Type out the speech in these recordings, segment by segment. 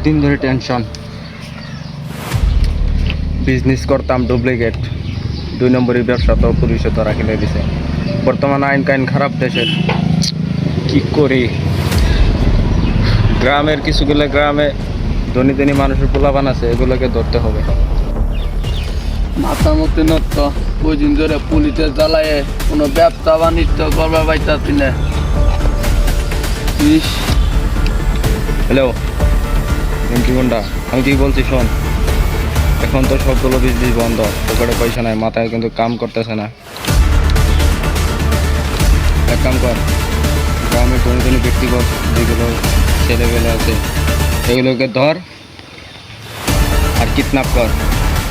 দিন ধরে tension. Business করতাম ডুপ্লিকেট, 2 নম্বরের ব্যবসা তো পুলিশে ধরা খেলে দিছে। বর্তমান আইন কাইন খারাপ দেশের, কি করি? গ্রামের কিছুগুলো গ্রামে ধনী ধনী মানুষের পোলাপান আছে, এগুলোকে ধরতে হবে। মাথা মতো নত ওই দিন ধরে পুলিশে জ্বালায় কোনো ব্যবসা বাণিজ্য করবার পাইতাছি না। হ্যালো এমপি গুন্ডা, আমি কি বলছি শোন, এখন তো সবগুলো বিজনেস বন্ধ, পকেটে পয়সা নাই, মাথায় কিন্তু কাম করতেছে না। এক কাম কর, গ্রামের ধনী ধনী ব্যক্তিগত যেগুলো ছেলেবেলে আছে এগুলোকে ধর আর কিডন্যাপ কর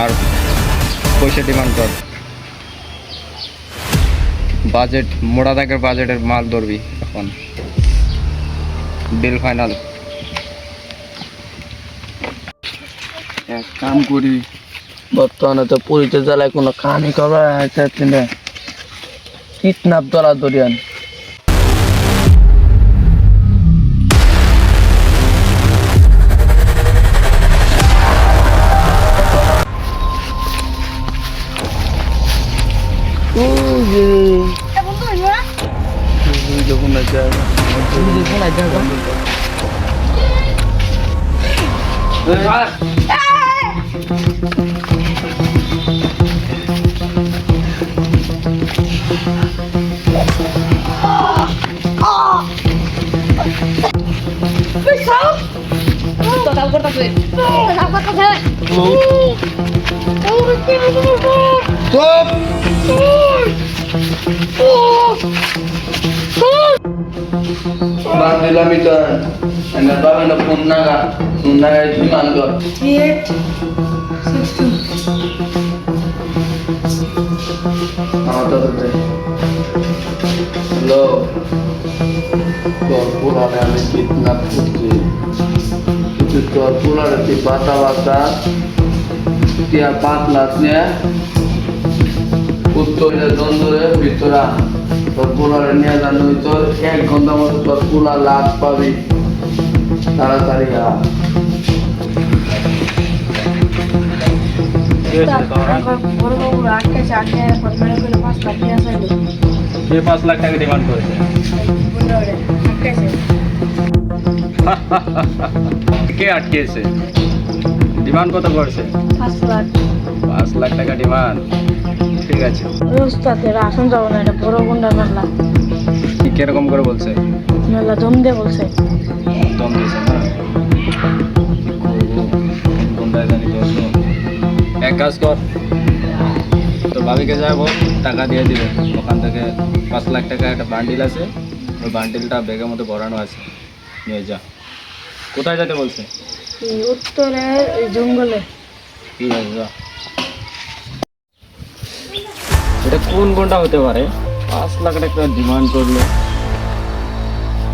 আর পয়সা ডিমান্ড কর। বাজেট মোটা দাগের বাজেটের মাল ধরবি এখন, ডিল ফাইনাল। এক কাম করি, বর্তমানে তো পুলিশে জ্বালায় কোনো কামই করবার চাচ্ছি না, কিডন্যাপ ধরা ধরিয়ান। হ্যালো, তোর পুরানে আমি কিডন্যাপ করছি, কিন্তু তোর পুরানে তুই বাতা বাতা টিয়া 5 লাখ নিয়ে উত্তরে দ্বন্দ্বের ভিতরা তোর পুরানে নিয়ে জানো, তোর 1 ঘন্টার মধ্যে তোর পুরা লাখ পাবি। তাড়াতাড়ি আ। সে 5 লাখ টাকা ডিমান্ড করেছে। কে আটকেছে? ডিমান্ড কত করছে? 5 লাখ টাকা ডিমান্ড। ঠিক আছে, আসন যাবো না, এটা বড় গুন্ডা মেলা। কিরকম করে বলছে? মেলা দম দিয়ে বলছে। দম দিয়েছে না? গুন্ডায় জানি দোষ। এক কাজ কর, তো ভাবিকে যাবো, টাকা দিয়ে দিবে। ওখান থেকে 5 লাখ টাকা একটা বান্ডিল আছে, ওই বান্ডিলটা ব্যাগের মধ্যে ভরানো আছে, নিয়ে যা। কোথায় যেতে বলছে? উত্তরের ওই জঙ্গলে। ঠিক আছে যা। এটা কোন গুন্ডা হতে পারে 5 লাখ টাকা ডিমান্ড করলো?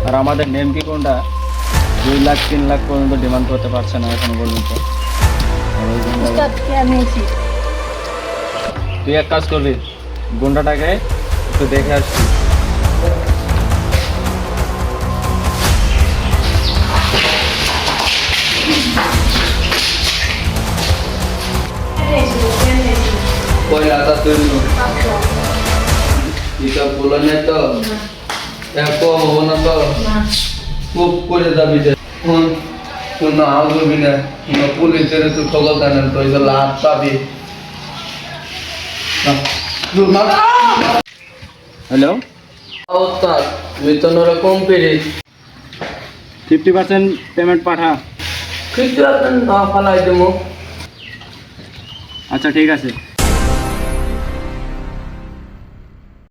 আর আমাদের নেম কি কোনটা 2 লাখ 3 লাখ পর্যন্ত ডিমান্ড করতে পারছে না এখন পর্যন্ত। তুই এক কাজ করবি, গুন্ডাটাকে একটু দেখে আসবি। খুব করে যাবি না পুলিশের তুই খবর জানেন তো লাভ পাবি। হ্যালো, অবস্থা বেতন ওরকম পেরে 50% পেমেন্ট পাঠা। কিছু ফালাই দেবো। আচ্ছা ঠিক আছে।